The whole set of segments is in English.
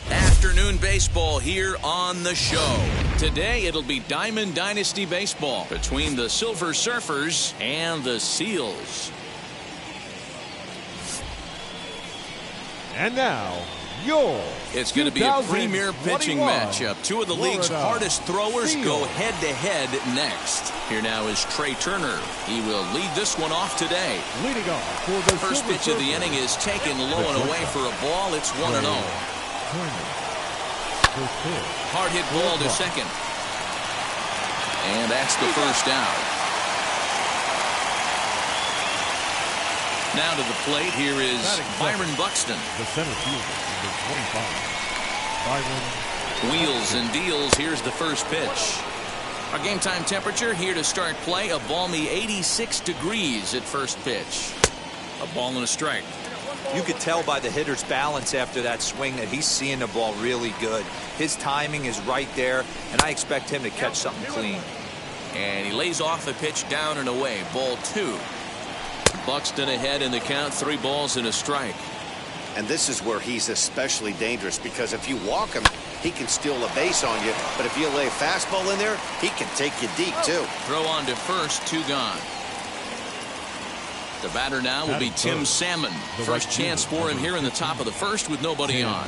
Afternoon baseball here on the show. Today it'll be Diamond Dynasty baseball between the Silver Surfers and the Seals. And now, it's going to be a premier pitching matchup. Two of the league's hardest throwers go head-to-head next. Here now is Trey Turner. He will lead this one off today. Leading off for the first pitch of the inning is taken low and away for a ball. It's 1-0. Hard hit ball to second. And that's the first out. Now to the plate, here is Byron Buxton. The center fielder, number 25. Byron. Wheels and deals. Here's the first pitch. Our game time temperature here to start play. A balmy 86 degrees at first pitch. A ball and a strike. You could tell by the hitter's balance after that swing that he's seeing the ball really good. His timing is right there, and I expect him to catch something clean. And he lays off the pitch down and away. Ball 2. Buxton ahead in the count. 3 balls and a strike. And this is where he's especially dangerous, because if you walk him, he can steal a base on you. But if you lay a fastball in there, he can take you deep, too. Throw on to first. 2 gone. The batter now will be Tim Salmon. First chance for him here in the top of the first with nobody on.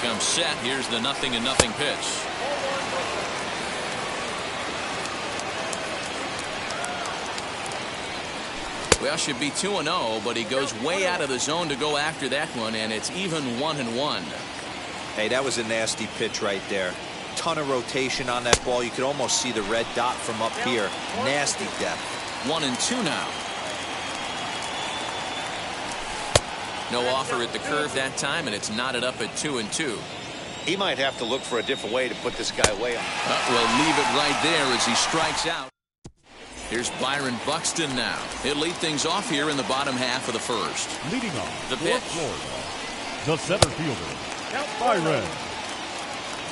Comes set. Here's the 0-0 pitch. Well, should be 2-0, but he goes way out of the zone to go after that one, and it's even 1-1. Hey, that was a nasty pitch right there. Ton of rotation on that ball. You could almost see the red dot from up here. Nasty depth. 1-2 now. No offer at the curve that time, and it's knotted up at 2-2. He might have to look for a different way to put this guy away. We'll leave it right there as he strikes out. Here's Byron Buxton now. He'll lead things off here in the bottom half of the first. Leading off the pitch. Florida, the center fielder, Byron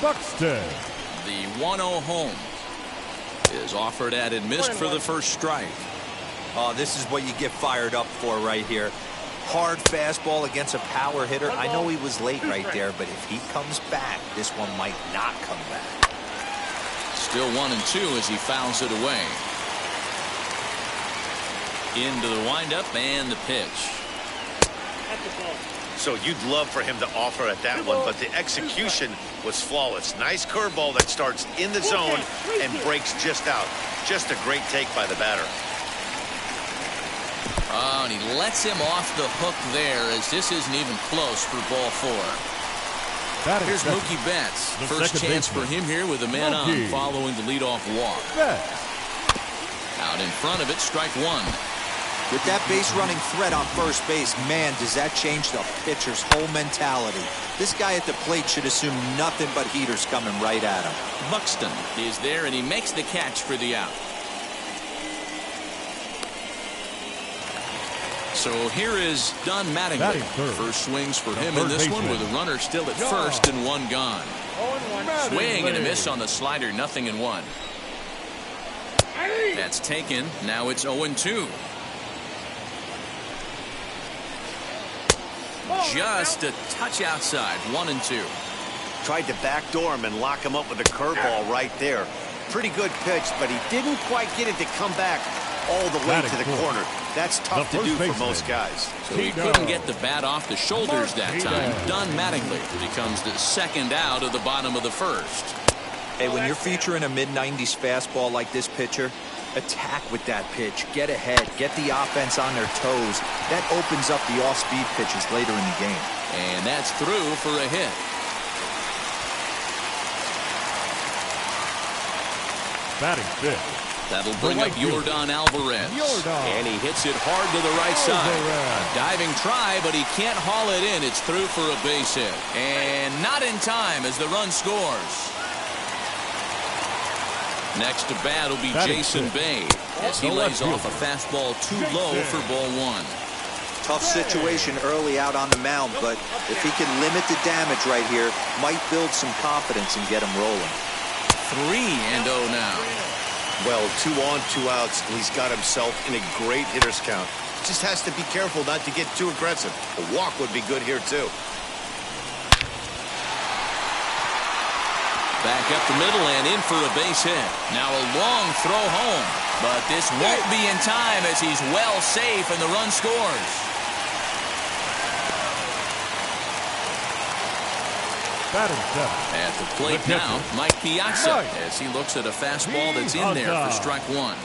Buxton. The 1-0 home is offered at and missed for the first strike. Oh, this is what you get fired up for right here. Hard fastball against a power hitter. I know he was late right there, but if he comes back, this one might not come back. Still 1-2 as he fouls it away. Into the windup and the pitch. So you'd love for him to offer at that one, but the execution was flawless. Nice curveball that starts in the zone and breaks just out. Just a great take by the batter. Oh, and he lets him off the hook there as this isn't even close for ball 4. Here's Mookie Betts. First chance for him here with a man on following the leadoff walk. Out in front of it, strike 1. With that base running threat on first base, man, does that change the pitcher's whole mentality. This guy at the plate should assume nothing but heaters coming right at him. Buxton is there, and he makes the catch for the out. So here is Don Mattingly. First swings for him in this one with a runner still at first and one gone. Swing and a miss on the slider, 0-1. That's taken. Now it's 0-2. Just a touch outside, 1-2. Tried to backdoor him and lock him up with a curveball right there. Pretty good pitch, but he didn't quite get it to come back all the way to the corner. That's tough to do for most guys. So he couldn't get the bat off the shoulders that time. Don Mattingly becomes the second out of the bottom of the first. Hey, when you're featuring a mid-90s fastball like this pitcher, attack with that pitch. Get ahead. Get the offense on their toes. That opens up the off-speed pitches later in the game. And that's through for a hit. Batting fifth. That'll bring up Yordan Alvarez. And he hits it hard to the right side. A diving try, but he can't haul it in. It's through for a base hit. And not in time as the run scores. Next to bat will be Jason Bay as he lays off a fastball too low for ball 1. Tough situation early out on the mound, but if he can limit the damage right here, might build some confidence and get him rolling. 3-0 now. Well, 2 on, 2 outs, and he's got himself in a great hitter's count. Just has to be careful not to get too aggressive. A walk would be good here, too. Back up the middle and in for a base hit. Now a long throw home, but this won't be in time as he's well safe and the run scores. At the plate now, Mike Piazza as he looks at a fastball that's in there for strike 1.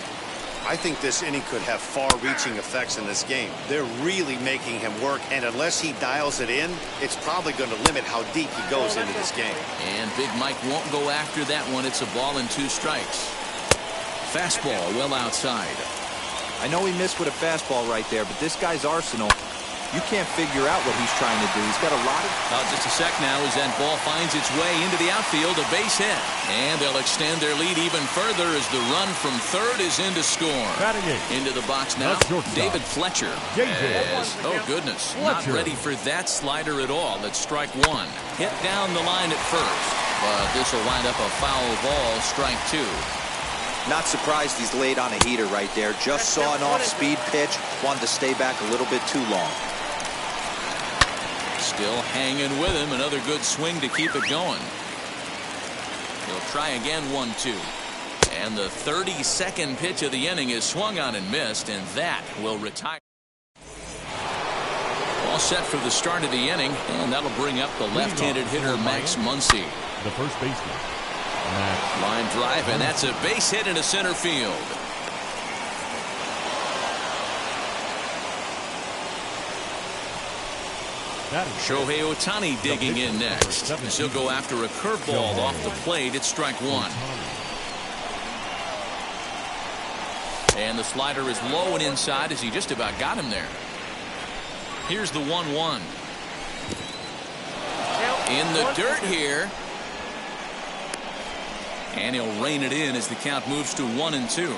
I think this inning could have far-reaching effects in this game. They're really making him work, and unless he dials it in, it's probably going to limit how deep he goes into this game. And Big Mike won't go after that one. It's a ball and 2 strikes. Fastball well outside. I know he missed with a fastball right there, but this guy's arsenal, you can't figure out what he's trying to do. He's got a lot of... Just a sec now as that ball finds its way into the outfield, a base hit. And they'll extend their lead even further as the run from third is in to score. Into the box now, David Fletcher. Oh, goodness. Not ready for that slider at all. It's strike 1. Hit down the line at first. But this will wind up a foul ball, strike 2. Not surprised he's laid on a heater right there. Just saw an off-speed pitch. Wanted to stay back a little bit too long. Still hanging with him. Another good swing to keep it going. He'll try again, 1-2. And the 32nd pitch of the inning is swung on and missed, and that will retire. All set for the start of the inning, and that'll bring up the left-handed hitter Max Muncy. The first baseman. Line drive, and that's a base hit into center field. Shohei Ohtani digging in next. As he'll go after a curveball off the plate. It's strike 1. And the slider is low and inside as he just about got him there. Here's the 1-1. In the dirt here. And he'll rein it in as the count moves to 1-2.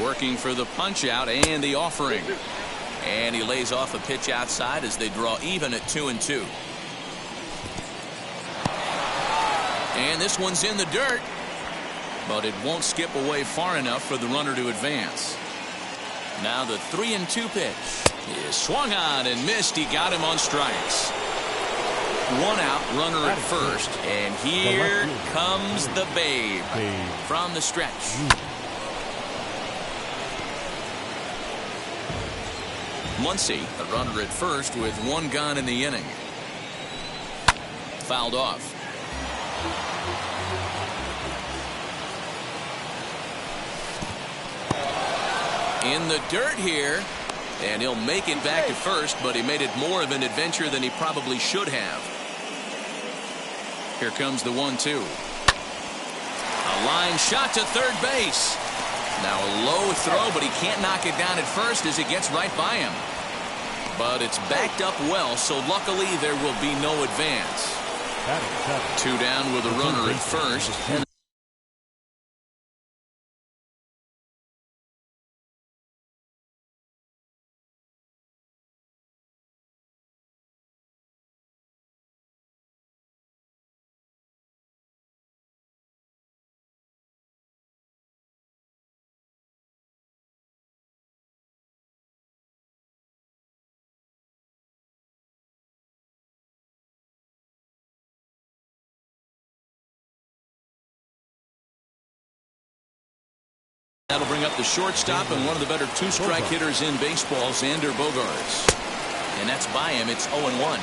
Working for the punch out and the offering. And he lays off a pitch outside as they draw even at 2-2. And this one's in the dirt. But it won't skip away far enough for the runner to advance. Now the 3-2 pitch is swung on and missed. He got him on strikes. One out, runner at first. And here comes the Babe from the stretch. Muncy, a runner at first with one gone in the inning. Fouled off. In the dirt here, and he'll make it back to first, but he made it more of an adventure than he probably should have. Here comes the 1-2. A line shot to third base. Now a low throw, but he can't knock it down at first as it gets right by him. But it's backed up well, so luckily there will be no advance. 2 down with a runner at first. That'll bring up the shortstop and one of the better two-strike hitters in baseball, Xander Bogaerts. And that's by him. It's 0-1.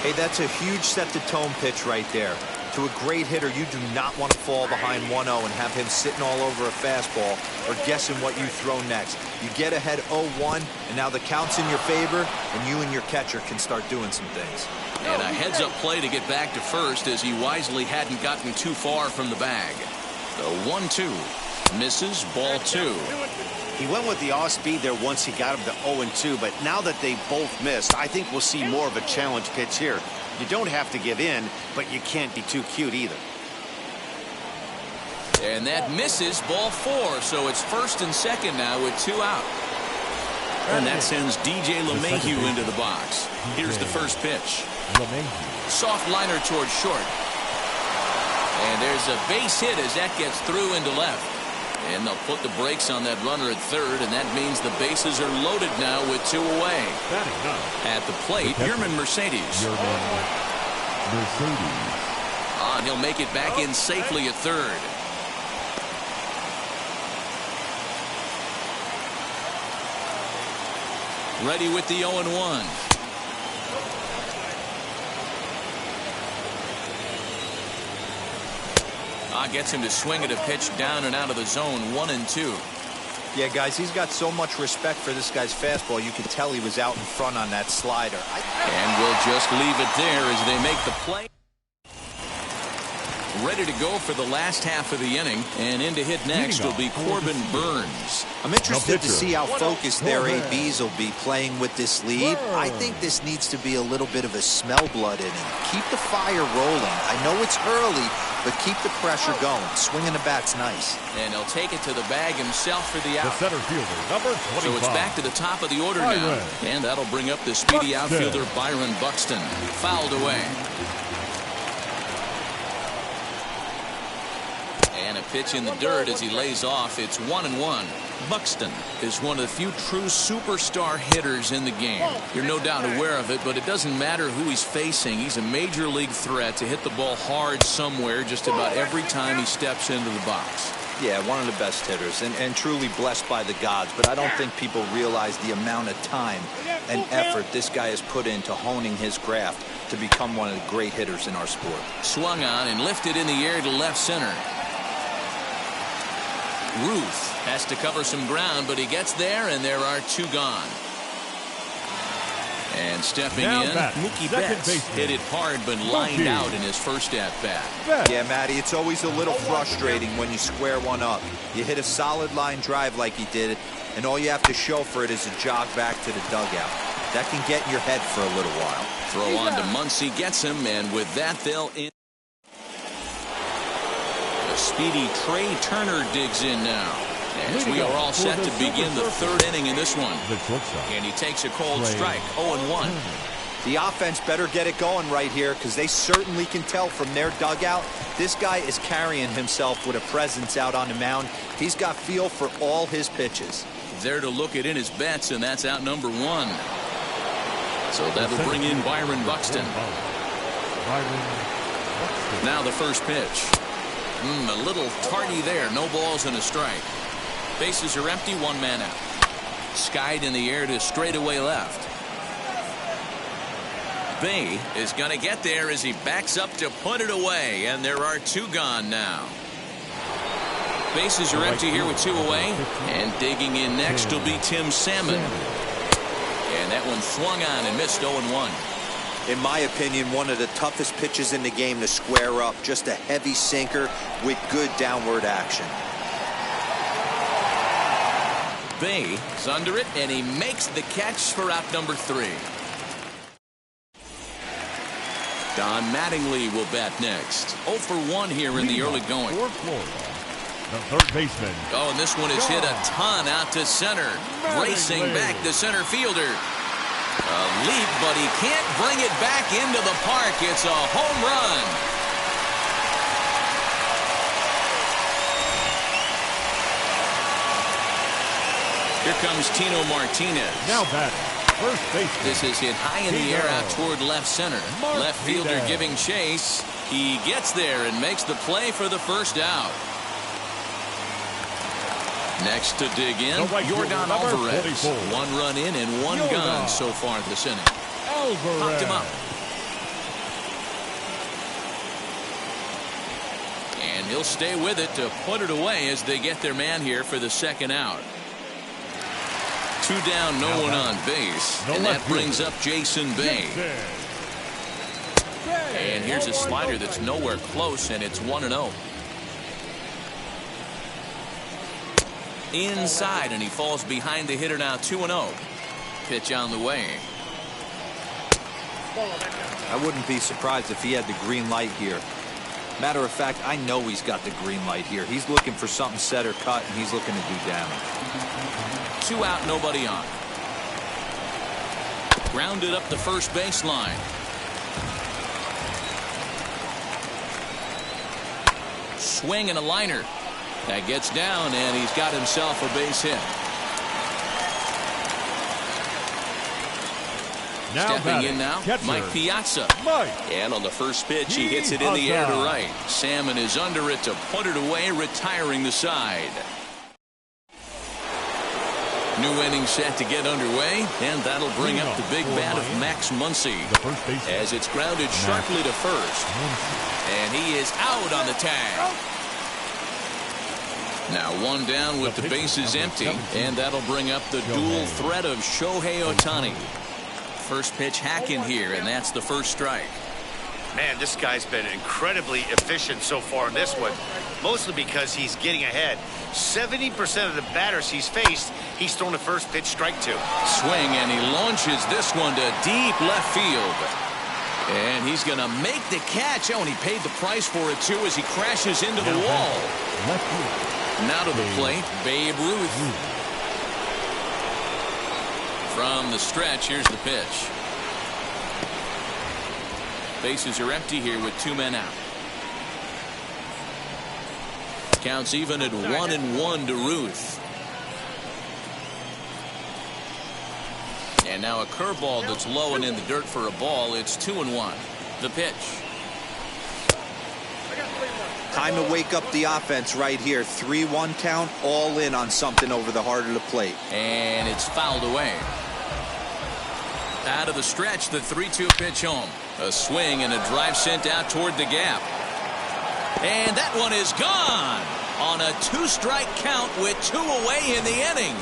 Hey, that's a huge set-the-tone pitch right there. To a great hitter, you do not want to fall behind 1-0 and have him sitting all over a fastball or guessing what you throw next. You get ahead 0-1, and now the count's in your favor, and you and your catcher can start doing some things. And a heads-up play to get back to first as he wisely hadn't gotten too far from the bag. The 1-2. Misses, ball 2. He went with the off-speed there once he got him to 0-2, but now that they both missed, I think we'll see more of a challenge pitch here. You don't have to give in, but you can't be too cute either. And that misses, ball 4, so it's first and second now with 2 out. And that sends DJ LeMahieu into the box. Here's the first pitch. Soft liner towards short. And there's a base hit as that gets through into left. And they'll put the brakes on that runner at third, and that means the bases are loaded now with 2 away. At the plate, Yermin Mercedes. And he'll make it back in safely at third. Ready with the 0-1. Gets him to swing at a pitch down and out of the zone. 1-2. Yeah, guys, he's got so much respect for this guy's fastball. You can tell he was out in front on that slider. And we'll just leave it there as they make the play. Ready to go for the last half of the inning, and in to hit next will be Corbin Burnes. I'm interested to see how focused their ABs will be playing with this lead. I think this needs to be a little bit of a smell blood inning. Keep the fire rolling. I know it's early, but keep the pressure going. Swinging the bat's nice. And he'll take it to the bag himself for the out. The center fielder, number 25. So it's back to the top of the order now. And that'll bring up the speedy outfielder Byron Buxton. Fouled away. And a pitch in the dirt as he lays off. It's 1-1. Buxton is one of the few true superstar hitters in the game. You're no doubt aware of it, but it doesn't matter who he's facing. He's a major league threat to hit the ball hard somewhere just about every time he steps into the box. Yeah, one of the best hitters and truly blessed by the gods, but I don't think people realize the amount of time and effort this guy has put into honing his craft to become one of the great hitters in our sport. Swung on and lifted in the air to left center. Ruth has to cover some ground, but he gets there, and there are 2 gone. And stepping in, Mookie Betts hit it hard, but lined out in his first at-bat. Yeah, Matty, it's always a little frustrating when you square one up. You hit a solid line drive like he did, and all you have to show for it is a jog back to the dugout. That can get in your head for a little while. Throw on to Muncy, gets him, and with that, they'll in. The speedy Trey Turner digs in now. As we are all set to begin the 3rd inning in this one. And he takes a cold strike. 0-1. The offense better get it going right here, because they certainly can tell from their dugout this guy is carrying himself with a presence out on the mound. He's got feel for all his pitches. There to look it in his bets, and that's out number 1. So that'll bring in Byron Buxton. Now the first pitch. A little tardy there. No balls and a strike. Bases are empty. One man out. Skied in the air to straightaway left. Bae is going to get there as he backs up to put it away, and there are two gone now. Bases are empty here with two away, and digging in next will be Tim Salmon. And that one swung on and missed 0-1. In my opinion, one of the toughest pitches in the game to square up. Just a heavy sinker with good downward action. Bae is under it, and he makes the catch for out number 3. Don Mattingly will bat next. 0 for 1 here in the early going. The third baseman. Oh, and this one is hit a ton out to center. Racing back the center fielder. A leap, but he can't bring it back into the park. It's a home run. Here comes Tino Martinez. Now batting. First baseman. This is hit high in the air out toward left center. Left fielder giving chase. He gets there and makes the play for the first out. Next to dig in, Yordan Alvarez. 1 run in and 1 gone so far this inning. Popped him up. And he'll stay with it to put it away as they get their man here for the second out. 2 down, no one on base. And that brings up Jason Bae. And here's a slider that's nowhere close, and it's 1-0. Inside, and he falls behind the hitter now. 2-0. Pitch on the way. I wouldn't be surprised if he had the green light here. Matter of fact, I know he's got the green light here. He's looking for something set or cut, and he's looking to do damage. 2 out, nobody on. Grounded up the first baseline. Swing and a liner. That gets down, and he's got himself a base hit. Stepping in now, Mike Piazza. And on the first pitch, he hits it in the air to right. Salmon is under it to put it away, retiring the side. New inning set to get underway, and that'll bring up the big bat of Max Muncy as it's grounded sharply to first. And he is out on the tag. Now 1 down with the bases empty, and that'll bring up the dual threat of Shohei Ohtani. First pitch hack in here, and that's the first strike. Man, this guy's been incredibly efficient so far in this one, mostly because he's getting ahead. 70% of the batters he's faced, he's thrown a first pitch strike to. Swing, and he launches this one to deep left field. And he's going to make the catch. Oh, and he paid the price for it, too, as he crashes into the wall. Now to the plate, Babe Ruth. From the stretch, here's the pitch. Bases are empty here with 2 men out. Counts even at 1-1 to Ruth. And now a curveball that's low and in the dirt for a ball. It's 2-1. The pitch. Time to wake up the offense right here. 3-1 count, all in on something over the heart of the plate. And it's fouled away. Out of the stretch, the 3-2 pitch home. A swing and a drive sent out toward the gap. And that one is gone on a 2-strike count with 2 away in the inning.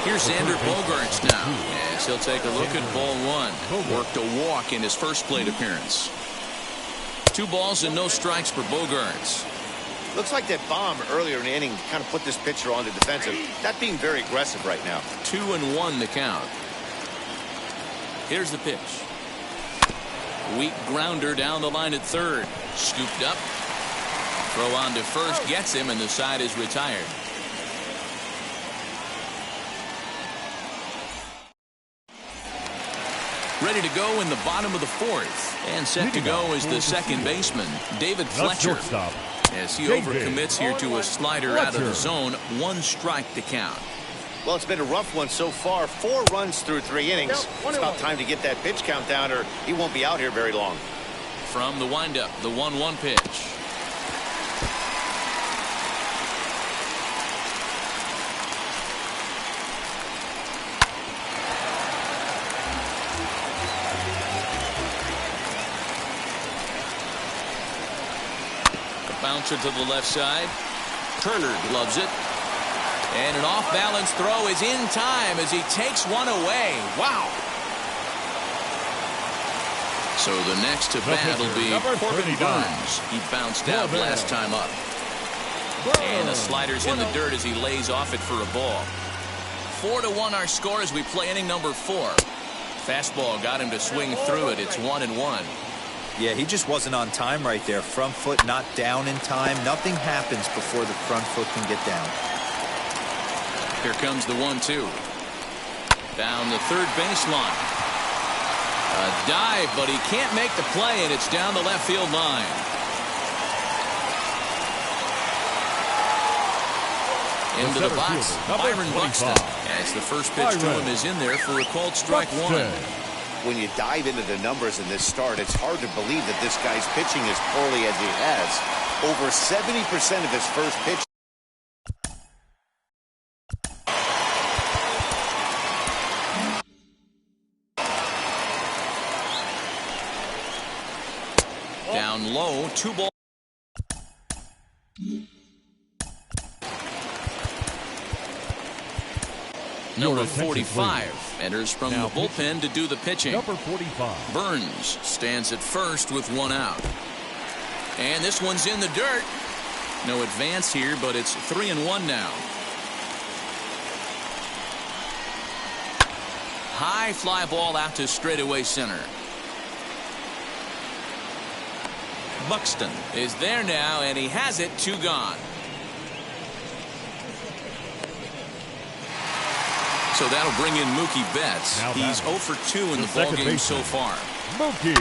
Here's Xander Bogaerts now, as he'll take a look at ball 1. Worked a walk in his first plate appearance. 2 balls and no strikes for Bogaerts. Looks like that bomb earlier in the inning kind of put this pitcher on the defensive. Not being very aggressive right now. 2-1 the count. Here's the pitch. Weak grounder down the line at third. Scooped up. Throw on to first gets him, and the side is retired. Ready to go in the bottom of the 4th. And set to go is the second baseman, David Fletcher. As he overcommits here to a slider out of the zone. 1 strike to count. Well, it's been a rough one so far. 4 runs through 3 innings. It's about time to get that pitch count down or he won't be out here very long. From the windup, the 1-1 pitch. A bouncer to the left side. Turner gloves it. And an off-balance throw is in time as he takes one away. Wow. So the next to bat will be Corbin Burns. He bounced out last time up. And the slider's in the dirt as he lays off it for a ball. 4-1 our score as we play inning number 4. Fastball got him to swing through it. It's 1-1. Yeah, he just wasn't on time right there. Front foot not down in time. Nothing happens before the front foot can get down. Here comes the 1-2. Down the third baseline. A dive, but he can't make the play, and it's down the left field line. Into the box, Byron Buxton. As the first pitch to him is in there for a called strike 1. When you dive into the numbers in this start, it's hard to believe that this guy's pitching as poorly as he has. Over 70% of his first pitch. Down low, 2 ball. Number 45 enters from the bullpen to do the pitching. Number 45. Burns stands at first with 1 out. And this one's in the dirt. No advance here, but it's 3-1 now. High fly ball out to straightaway center. Buxton is there now, and he has it. 2 gone. So that'll bring in Mookie Betts. He's 0 for 2 in the ballgame so far. Mookie.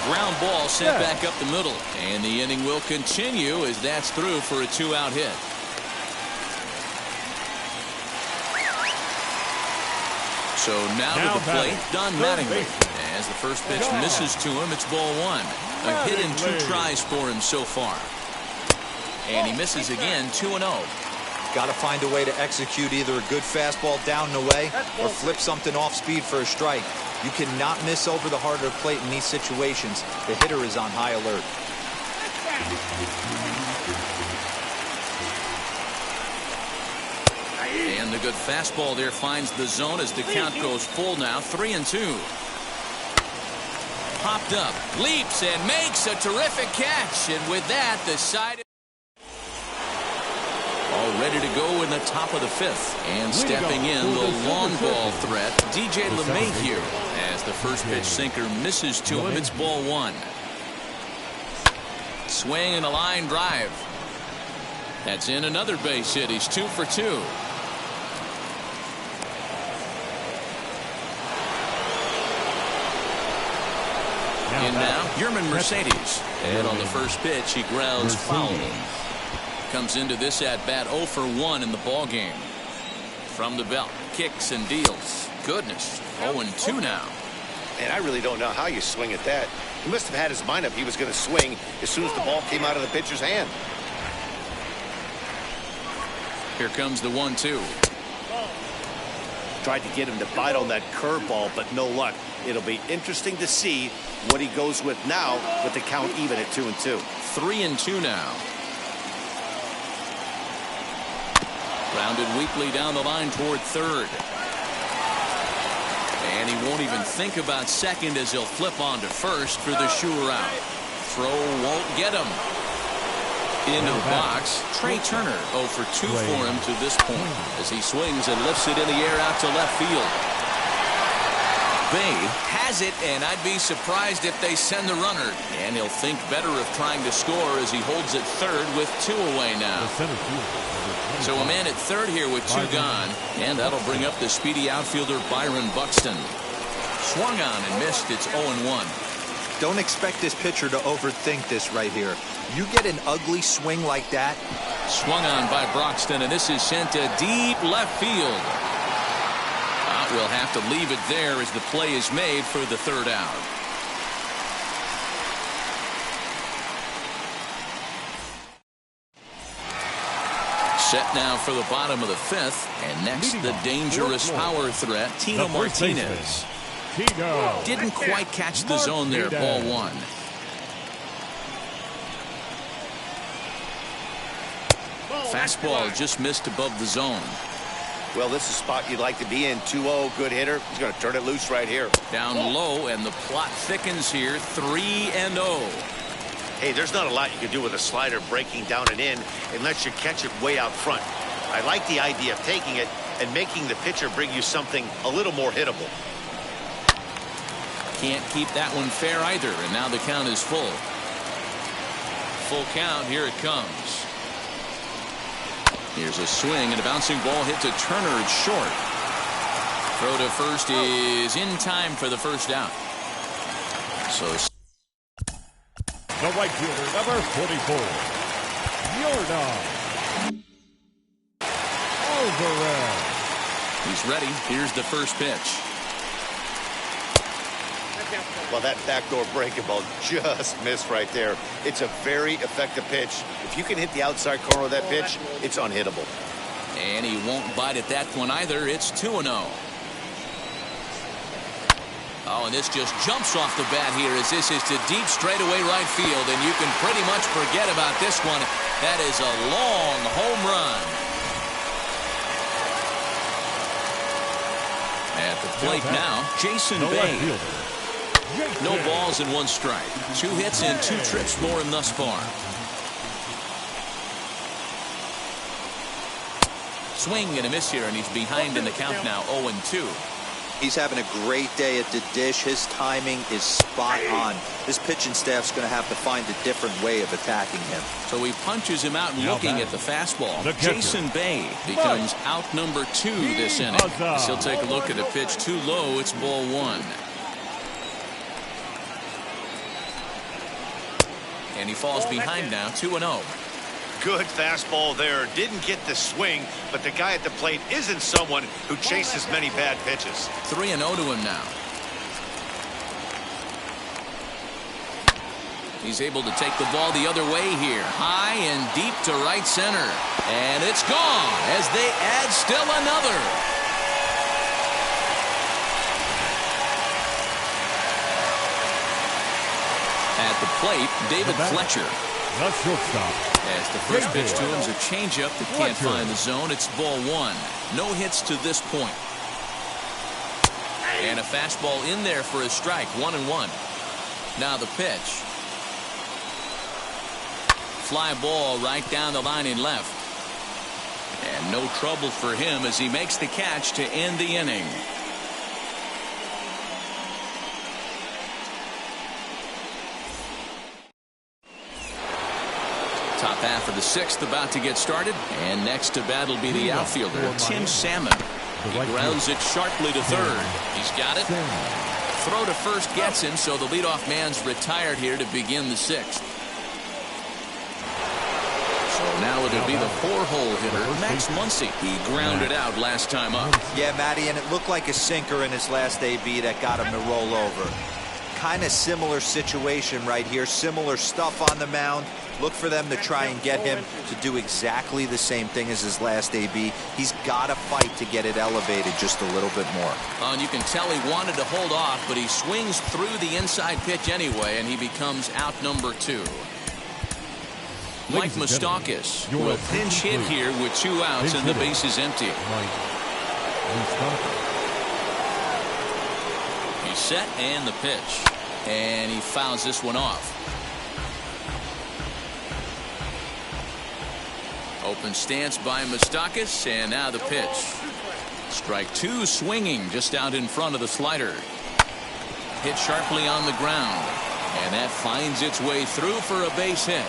Ground ball sent back up the middle. And the inning will continue as that's through for a 2-out hit. So now to the plate, Don Mattingly. As the first pitch misses to him, it's ball 1. A hit in 2 tries for him so far. And he misses again, 2-0. Got to find a way to execute either a good fastball down and away or flip something off speed for a strike. You cannot miss over the harder plate in these situations. The hitter is on high alert. And the good fastball there finds the zone as the count goes full now. 3-2. Popped up, leaps, and makes a terrific catch. And with that, the side all ready to go in the top of the 5th. And stepping in, the long ball threat, DJ LeMahieu. As the first pitch sinker misses to him, it's ball 1. Swing and a line drive. That's in another base hit. He's 2 for 2. And now, Yermin Mercedes. And on the first pitch, he grounds foul. Comes into this at-bat 0 for 1 in the ballgame. From the belt, kicks and deals. Goodness, 0-2 now. And I really don't know how you swing at that. He must have had his mind up he was going to swing as soon as the ball came out of the pitcher's hand. Here comes the 1-2. Tried to get him to bite on that curveball, but no luck. It'll be interesting to see what he goes with now with the count even at 2-2. 3-2 now. Rounded weakly down the line toward third. And he won't even think about second as he'll flip on to first for the sure out. Throw won't get him. Into the box, Trey Turner 0 for 2 for him to this point as he swings and lifts it in the air out to left field. Babe has it, and I'd be surprised if they send the runner. And he'll think better of trying to score as he holds it third with 2 away now. So a man at third here with 2 gone, and that'll bring up the speedy outfielder Byron Buxton. Swung on and missed. It's 0-1. Don't expect this pitcher to overthink this right here. You get an ugly swing like that. Swung on by Buxton, and this is sent to deep left field. We'll have to leave it there as the play is made for the third out. Set now for the bottom of the fifth. And next, the dangerous power threat, Tino Martinez. Didn't quite catch the zone there, ball one. Fastball just missed above the zone. Well, this is a spot you'd like to be in. 2-0, good hitter. He's going to turn it loose right here. Down low, and the plot thickens here. 3-0. Hey, there's not a lot you can do with a slider breaking down and in unless you catch it way out front. I like the idea of taking it and making the pitcher bring you something a little more hittable. Can't keep that one fair either, and now the count is full. Full count, here it comes. Here's a swing and a bouncing ball hit to Turner. It's short. Throw to first is in time for the first out. So the right fielder, number 44, Yordan Alvarez. He's ready. Here's the first pitch. Well, that backdoor breaking ball just missed right there. It's a very effective pitch. If you can hit the outside corner of that pitch, it's unhittable. And he won't bite at that one either. It's 2-0. Oh, and this just jumps off the bat here as this is to deep straightaway right field, and you can pretty much forget about this one. That is a long home run. At the plate now, Jason Bay. No balls and one strike. 2 hits and 2 trips for him thus far. Swing and a miss here, and he's behind in the count now, 0-2. He's having a great day at the dish. His timing is spot on. This pitching staff's going to have to find a different way of attacking him. So he punches him out and looking at the fastball. Jason Bay becomes out number 2 this inning. As he'll take a look at a pitch too low. It's ball 1. And he falls behind now, 2-0. Good fastball there. Didn't get the swing, but the guy at the plate isn't someone who chases many bad pitches. 3-0 to him now. He's able to take the ball the other way here. High and deep to right center. And it's gone as they add still another. At the plate, David Fletcher. The shortstop. As the first pitch to him is a changeup that can't find the zone. It's ball 1. No hits to this point. And a fastball in there for a strike. 1-1. Now the pitch. Fly ball right down the line in left. And no trouble for him as he makes the catch to end the inning. Top half of the 6th about to get started, and next to bat will be the outfielder, Tim Salmon. He grounds it sharply to third. He's got it. Throw to first gets him, so the leadoff man's retired here to begin the 6th. So now it'll be the 4-hole hitter, Max Muncy. He grounded out last time up. Yeah, Matty, and it looked like a sinker in his last AB that got him to roll over. Kind of similar situation right here. Similar stuff on the mound. Look for them to try and get him to do exactly the same thing as his last AB. He's got to fight to get it elevated just a little bit more. And you can tell he wanted to hold off, but he swings through the inside pitch anyway, and he becomes out number 2. Mike Moustakas will pinch hit here with 2 outs and the base is empty. He's set and the pitch. And he fouls this one off. Open stance by Moustakas, and now the pitch. Strike 2 swinging just out in front of the slider. Hit sharply on the ground, and that finds its way through for a base hit.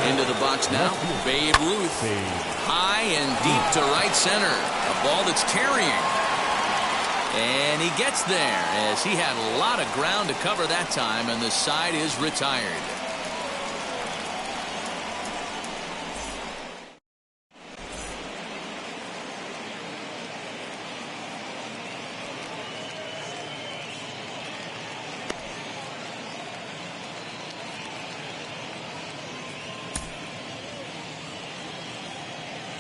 Into the box now, Babe Ruth. High and deep to right center. A ball that's carrying. And he gets there as he had a lot of ground to cover that time, and the side is retired.